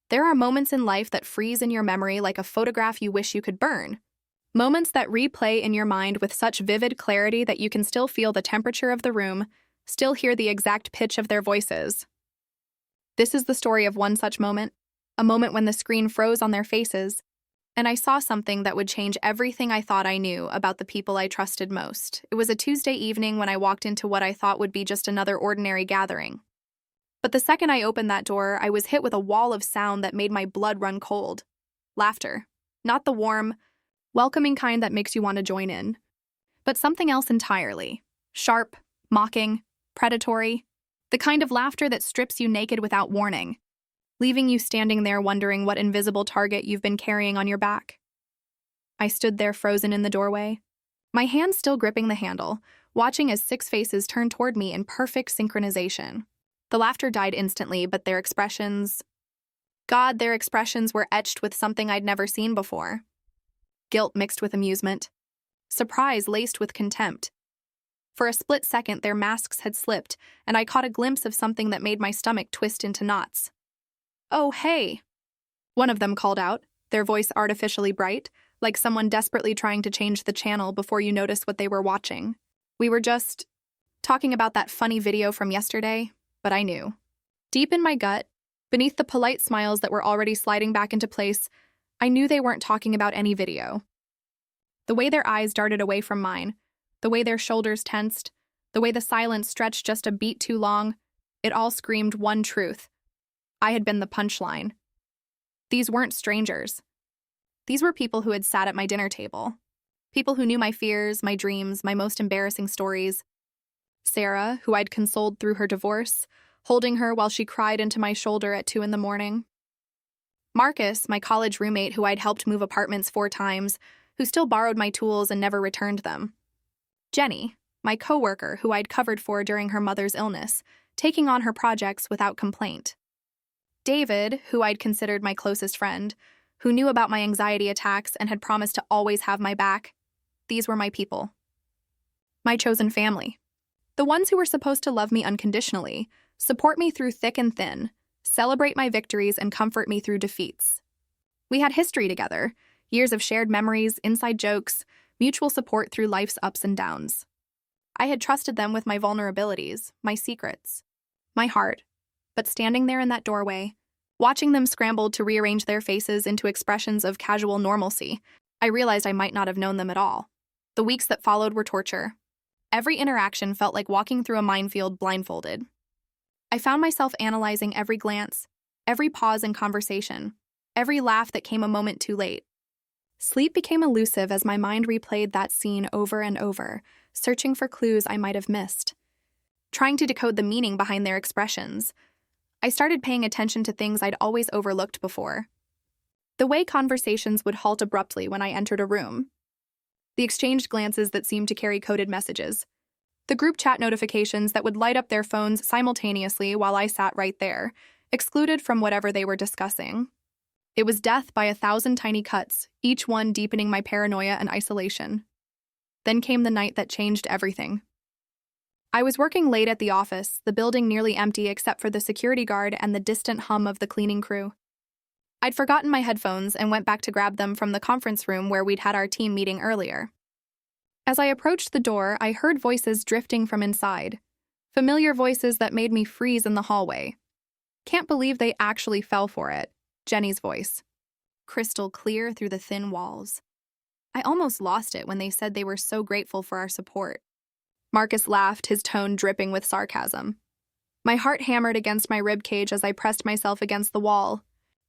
There are moments in life that freeze in your memory like a photograph you wish you could burn. Moments that replay in your mind with such vivid clarity that you can still feel the temperature of the room, still hear the exact pitch of their voices. This is the story of one such moment, a moment when the screen froze on their faces, and I saw something that would change everything I thought I knew about the people I trusted most. It was a Tuesday evening when I walked into what I thought would be just another ordinary gathering. But the second I opened that door, I was hit with a wall of sound that made my blood run cold. Laughter. Not the warm, welcoming kind that makes you want to join in, but something else entirely. Sharp, mocking, predatory. The kind of laughter that strips you naked without warning, leaving you standing there wondering what invisible target you've been carrying on your back. I stood there frozen in the doorway, my hand still gripping the handle, watching as 6 faces turned toward me in perfect synchronization. The laughter died instantly, but their expressions were etched with something I'd never seen before. Guilt mixed with amusement. Surprise laced with contempt. For a split second, their masks had slipped, and I caught a glimpse of something that made my stomach twist into knots. "Oh, hey!" one of them called out, their voice artificially bright, like someone desperately trying to change the channel before you noticed what they were watching. We were just talking about that funny video from yesterday, but I knew. Deep in my gut, beneath the polite smiles that were already sliding back into place, I knew they weren't talking about any video. The way their eyes darted away from mine, the way their shoulders tensed, the way the silence stretched just a beat too long, it all screamed one truth. I had been the punchline. These weren't strangers. These were people who had sat at my dinner table. People who knew my fears, my dreams, my most embarrassing stories. Sarah, who I'd consoled through her divorce, holding her while she cried into my shoulder at 2 a.m. Marcus, my college roommate who I'd helped move apartments 4 times, who still borrowed my tools and never returned them. Jenny, my coworker who I'd covered for during her mother's illness, taking on her projects without complaint. David, who I'd considered my closest friend, who knew about my anxiety attacks and had promised to always have my back. These were my people. My chosen family. The ones who were supposed to love me unconditionally, support me through thick and thin, celebrate my victories and comfort me through defeats. We had history together, years of shared memories, inside jokes, mutual support through life's ups and downs. I had trusted them with my vulnerabilities, my secrets, my heart, but standing there in that doorway, watching them scramble to rearrange their faces into expressions of casual normalcy, I realized I might not have known them at all. The weeks that followed were torture. Every interaction felt like walking through a minefield blindfolded. I found myself analyzing every glance, every pause in conversation, every laugh that came a moment too late. Sleep became elusive as my mind replayed that scene over and over, searching for clues I might have missed. Trying to decode the meaning behind their expressions, I started paying attention to things I'd always overlooked before. The way conversations would halt abruptly when I entered a room. The exchanged glances that seemed to carry coded messages. The group chat notifications that would light up their phones simultaneously while I sat right there, excluded from whatever they were discussing. It was death by 1,000 tiny cuts, each one deepening my paranoia and isolation. Then came the night that changed everything. I was working late at the office, the building nearly empty except for the security guard and the distant hum of the cleaning crew. I'd forgotten my headphones and went back to grab them from the conference room where we'd had our team meeting earlier. As I approached the door, I heard voices drifting from inside. Familiar voices that made me freeze in the hallway. Can't believe they actually fell for it. Jenny's voice. Crystal clear through the thin walls. I almost lost it when they said they were so grateful for our support. Marcus laughed, his tone dripping with sarcasm. My heart hammered against my ribcage as I pressed myself against the wall,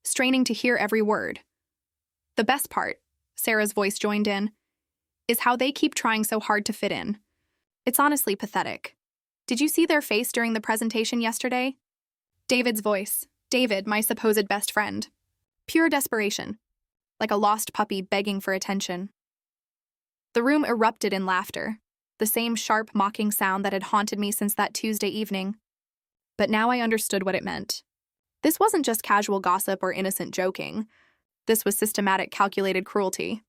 straining to hear every word. The best part, Sarah's voice joined in, is how they keep trying so hard to fit in. It's honestly pathetic. Did you see their face during the presentation yesterday? David's voice. David, my supposed best friend. Pure desperation. Like a lost puppy begging for attention. The room erupted in laughter, the same sharp, mocking sound that had haunted me since that Tuesday evening. But now I understood what it meant. This wasn't just casual gossip or innocent joking. This was systematic, calculated cruelty.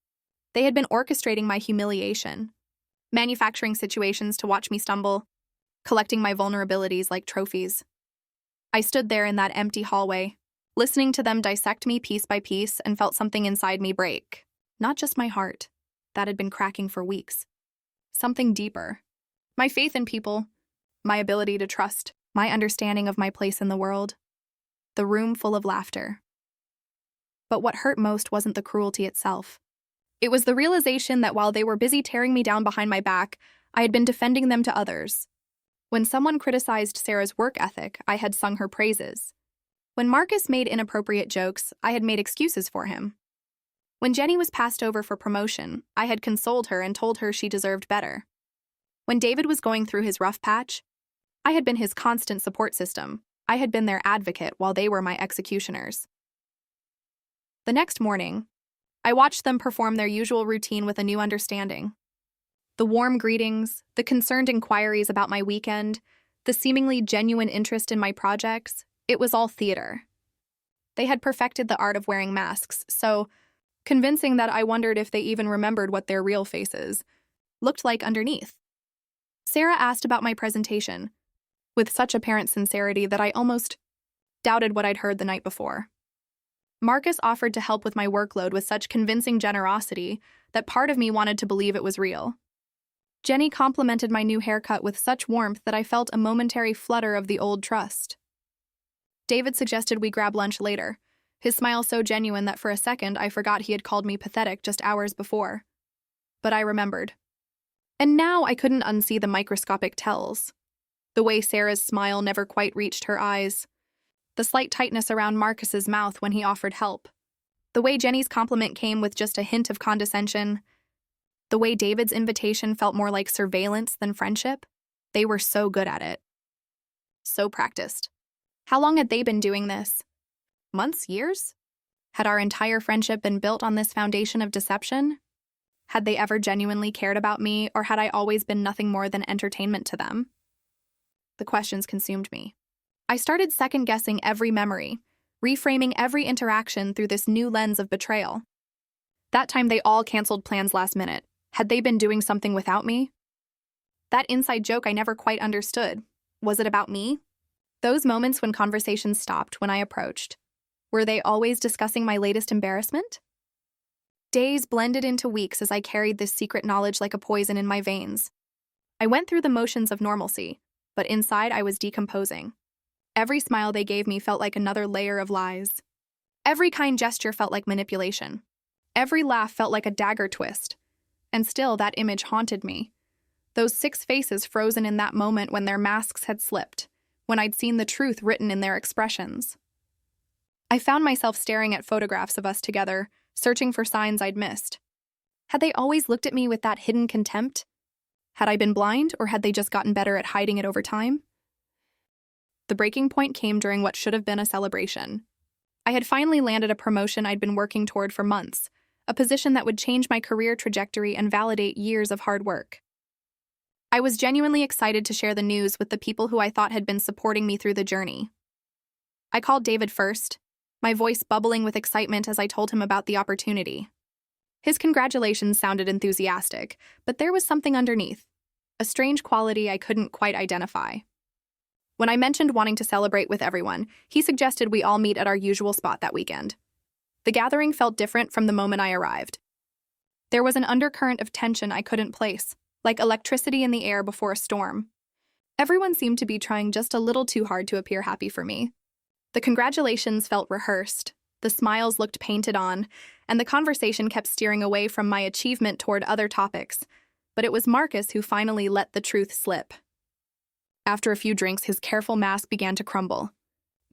They had been orchestrating my humiliation, manufacturing situations to watch me stumble, collecting my vulnerabilities like trophies. I stood there in that empty hallway, listening to them dissect me piece by piece, and felt something inside me break. Not just my heart, that had been cracking for weeks. Something deeper. My faith in people, my ability to trust, my understanding of my place in the world. The room full of laughter. But what hurt most wasn't the cruelty itself. It was the realization that while they were busy tearing me down behind my back, I had been defending them to others. When someone criticized Sarah's work ethic, I had sung her praises. When Marcus made inappropriate jokes, I had made excuses for him. When Jenny was passed over for promotion, I had consoled her and told her she deserved better. When David was going through his rough patch, I had been his constant support system. I had been their advocate while they were my executioners. The next morning, I watched them perform their usual routine with a new understanding. The warm greetings, the concerned inquiries about my weekend, the seemingly genuine interest in my projects, it was all theater. They had perfected the art of wearing masks, so convincing that I wondered if they even remembered what their real faces looked like underneath. Sarah asked about my presentation, with such apparent sincerity that I almost doubted what I'd heard the night before. Marcus offered to help with my workload with such convincing generosity that part of me wanted to believe it was real. Jenny complimented my new haircut with such warmth that I felt a momentary flutter of the old trust. David suggested we grab lunch later, his smile so genuine that for a second I forgot he had called me pathetic just hours before. But I remembered. And now I couldn't unsee the microscopic tells. The way Sarah's smile never quite reached her eyes. The slight tightness around Marcus's mouth when he offered help. The way Jenny's compliment came with just a hint of condescension. The way David's invitation felt more like surveillance than friendship. They were so good at it. So practiced. How long had they been doing this? Months? Years? Had our entire friendship been built on this foundation of deception? Had they ever genuinely cared about me, or had I always been nothing more than entertainment to them? The questions consumed me. I started second-guessing every memory, reframing every interaction through this new lens of betrayal. That time they all canceled plans last minute. Had they been doing something without me? That inside joke I never quite understood. Was it about me? Those moments when conversations stopped when I approached. Were they always discussing my latest embarrassment? Days blended into weeks as I carried this secret knowledge like a poison in my veins. I went through the motions of normalcy, but inside I was decomposing. Every smile they gave me felt like another layer of lies. Every kind gesture felt like manipulation. Every laugh felt like a dagger twist. And still, that image haunted me. Those 6 faces frozen in that moment when their masks had slipped, when I'd seen the truth written in their expressions. I found myself staring at photographs of us together, searching for signs I'd missed. Had they always looked at me with that hidden contempt? Had I been blind, or had they just gotten better at hiding it over time? The breaking point came during what should have been a celebration. I had finally landed a promotion I'd been working toward for months, a position that would change my career trajectory and validate years of hard work. I was genuinely excited to share the news with the people who I thought had been supporting me through the journey. I called David first, my voice bubbling with excitement as I told him about the opportunity. His congratulations sounded enthusiastic, but there was something underneath, a strange quality I couldn't quite identify. When I mentioned wanting to celebrate with everyone, he suggested we all meet at our usual spot that weekend. The gathering felt different from the moment I arrived. There was an undercurrent of tension I couldn't place, like electricity in the air before a storm. Everyone seemed to be trying just a little too hard to appear happy for me. The congratulations felt rehearsed, the smiles looked painted on, and the conversation kept steering away from my achievement toward other topics. But it was Marcus who finally let the truth slip. After a few drinks, his careful mask began to crumble.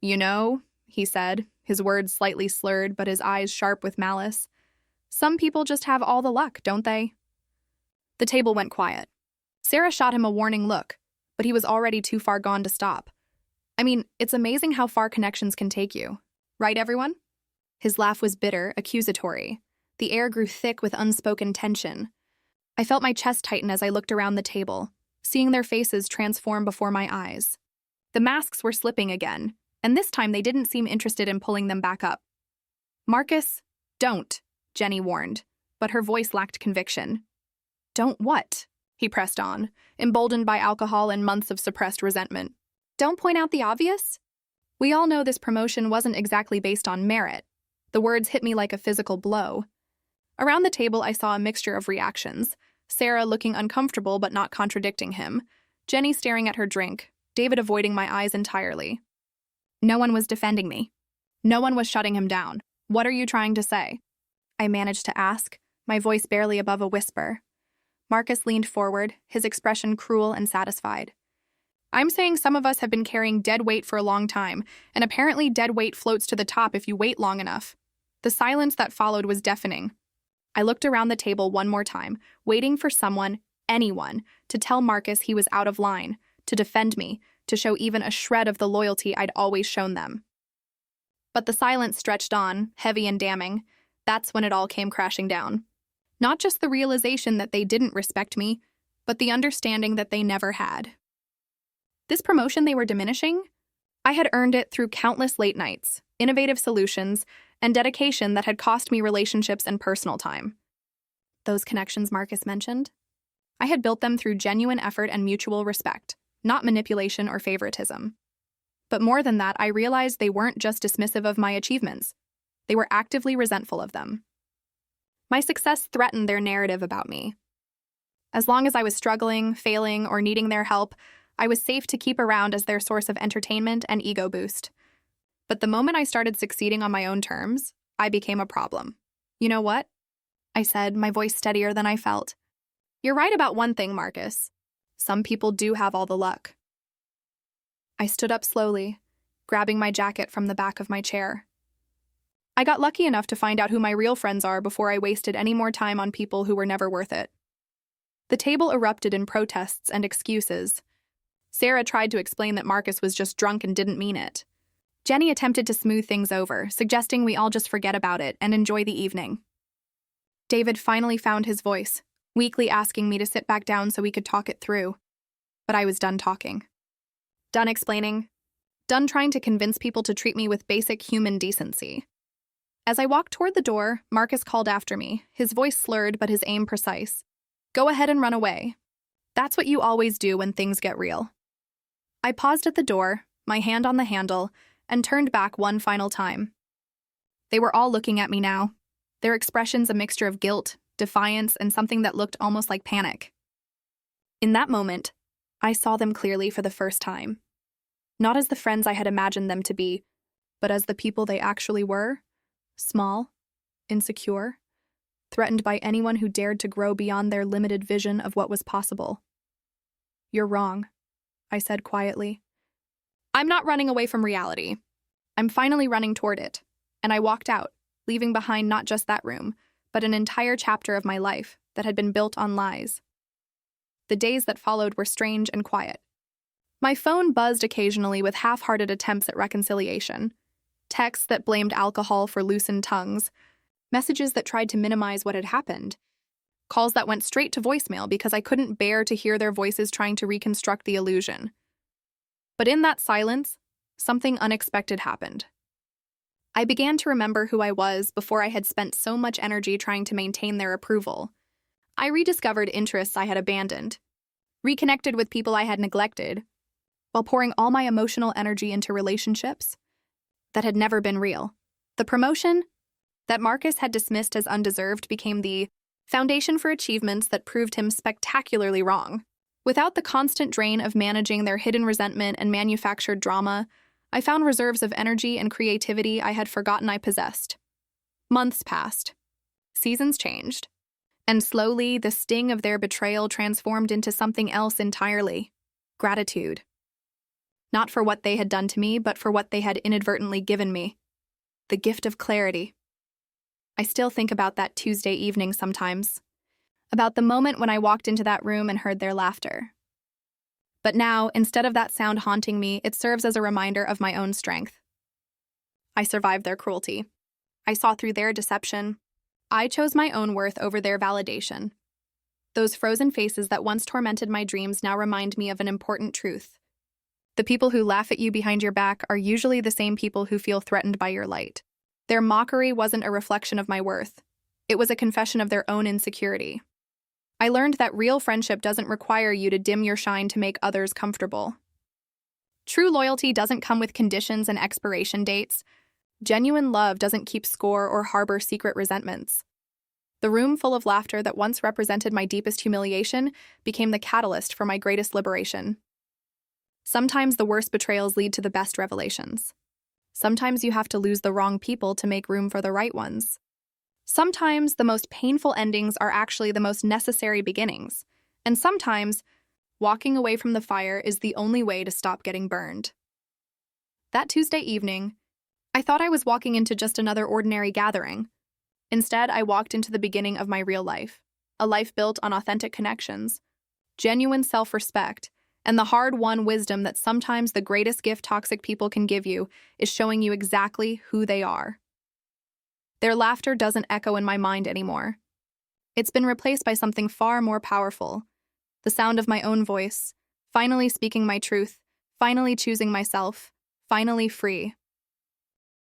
"You know," he said, his words slightly slurred but his eyes sharp with malice, "some people just have all the luck, don't they?" The table went quiet. Sarah shot him a warning look, but he was already too far gone to stop. I mean, it's amazing how far connections can take you. Right, everyone? His laugh was bitter, accusatory. The air grew thick with unspoken tension. I felt my chest tighten as I looked around the table, seeing their faces transform before my eyes. The masks were slipping again, and this time they didn't seem interested in pulling them back up. "Marcus, don't," Jenny warned, but her voice lacked conviction. "Don't what?" he pressed on, emboldened by alcohol and months of suppressed resentment. "Don't point out the obvious?" We all know this promotion wasn't exactly based on merit. The words hit me like a physical blow. Around the table, I saw a mixture of reactions. Sarah looking uncomfortable but not contradicting him. Jenny staring at her drink. David avoiding my eyes entirely. No one was defending me. No one was shutting him down. What are you trying to say? I managed to ask, my voice barely above a whisper. Marcus leaned forward, his expression cruel and satisfied. I'm saying some of us have been carrying dead weight for a long time, and apparently dead weight floats to the top if you wait long enough. The silence that followed was deafening. I looked around the table one more time, waiting for someone, anyone, to tell Marcus he was out of line, to defend me, to show even a shred of the loyalty I'd always shown them. But the silence stretched on, heavy and damning. That's when it all came crashing down. Not just the realization that they didn't respect me, but the understanding that they never had. This promotion they were diminishing? I had earned it through countless late nights, innovative solutions, and dedication that had cost me relationships and personal time. Those connections Marcus mentioned? I had built them through genuine effort and mutual respect, not manipulation or favoritism. But more than that, I realized they weren't just dismissive of my achievements. They were actively resentful of them. My success threatened their narrative about me. As long as I was struggling, failing, or needing their help, I was safe to keep around as their source of entertainment and ego boost. But the moment I started succeeding on my own terms, I became a problem. You know what? I said, my voice steadier than I felt. You're right about one thing, Marcus. Some people do have all the luck. I stood up slowly, grabbing my jacket from the back of my chair. I got lucky enough to find out who my real friends are before I wasted any more time on people who were never worth it. The table erupted in protests and excuses. Sarah tried to explain that Marcus was just drunk and didn't mean it. Jenny attempted to smooth things over, suggesting we all just forget about it and enjoy the evening. David finally found his voice, weakly asking me to sit back down so we could talk it through. But I was done talking. Done explaining. Done trying to convince people to treat me with basic human decency. As I walked toward the door, Marcus called after me, his voice slurred but his aim precise. Go ahead and run away. That's what you always do when things get real. I paused at the door, my hand on the handle, and turned back one final time. They were all looking at me now, their expressions a mixture of guilt, defiance, and something that looked almost like panic. In that moment, I saw them clearly for the first time. Not as the friends I had imagined them to be, but as the people they actually were. Small, insecure, threatened by anyone who dared to grow beyond their limited vision of what was possible. You're wrong, I said quietly. I'm not running away from reality. I'm finally running toward it. And I walked out, leaving behind not just that room, but an entire chapter of my life that had been built on lies. The days that followed were strange and quiet. My phone buzzed occasionally with half-hearted attempts at reconciliation. Texts that blamed alcohol for loosened tongues, messages that tried to minimize what had happened, calls that went straight to voicemail because I couldn't bear to hear their voices trying to reconstruct the illusion. But in that silence, something unexpected happened. I began to remember who I was before I had spent so much energy trying to maintain their approval. I rediscovered interests I had abandoned, reconnected with people I had neglected, while pouring all my emotional energy into relationships that had never been real. The promotion that Marcus had dismissed as undeserved became the foundation for achievements that proved him spectacularly wrong. Without the constant drain of managing their hidden resentment and manufactured drama, I found reserves of energy and creativity I had forgotten I possessed. Months passed. Seasons changed. And slowly, the sting of their betrayal transformed into something else entirely. Gratitude. Not for what they had done to me, but for what they had inadvertently given me. The gift of clarity. I still think about that Tuesday evening sometimes. About the moment when I walked into that room and heard their laughter. But now, instead of that sound haunting me, it serves as a reminder of my own strength. I survived their cruelty. I saw through their deception. I chose my own worth over their validation. Those frozen faces that once tormented my dreams now remind me of an important truth. The people who laugh at you behind your back are usually the same people who feel threatened by your light. Their mockery wasn't a reflection of my worth. It was a confession of their own insecurity. I learned that real friendship doesn't require you to dim your shine to make others comfortable. True loyalty doesn't come with conditions and expiration dates. Genuine love doesn't keep score or harbor secret resentments. The room full of laughter that once represented my deepest humiliation became the catalyst for my greatest liberation. Sometimes the worst betrayals lead to the best revelations. Sometimes you have to lose the wrong people to make room for the right ones. Sometimes the most painful endings are actually the most necessary beginnings. And sometimes, walking away from the fire is the only way to stop getting burned. That Tuesday evening, I thought I was walking into just another ordinary gathering. Instead, I walked into the beginning of my real life, a life built on authentic connections, genuine self-respect, and the hard-won wisdom that sometimes the greatest gift toxic people can give you is showing you exactly who they are. Their laughter doesn't echo in my mind anymore. It's been replaced by something far more powerful, the sound of my own voice, finally speaking my truth, finally choosing myself, finally free.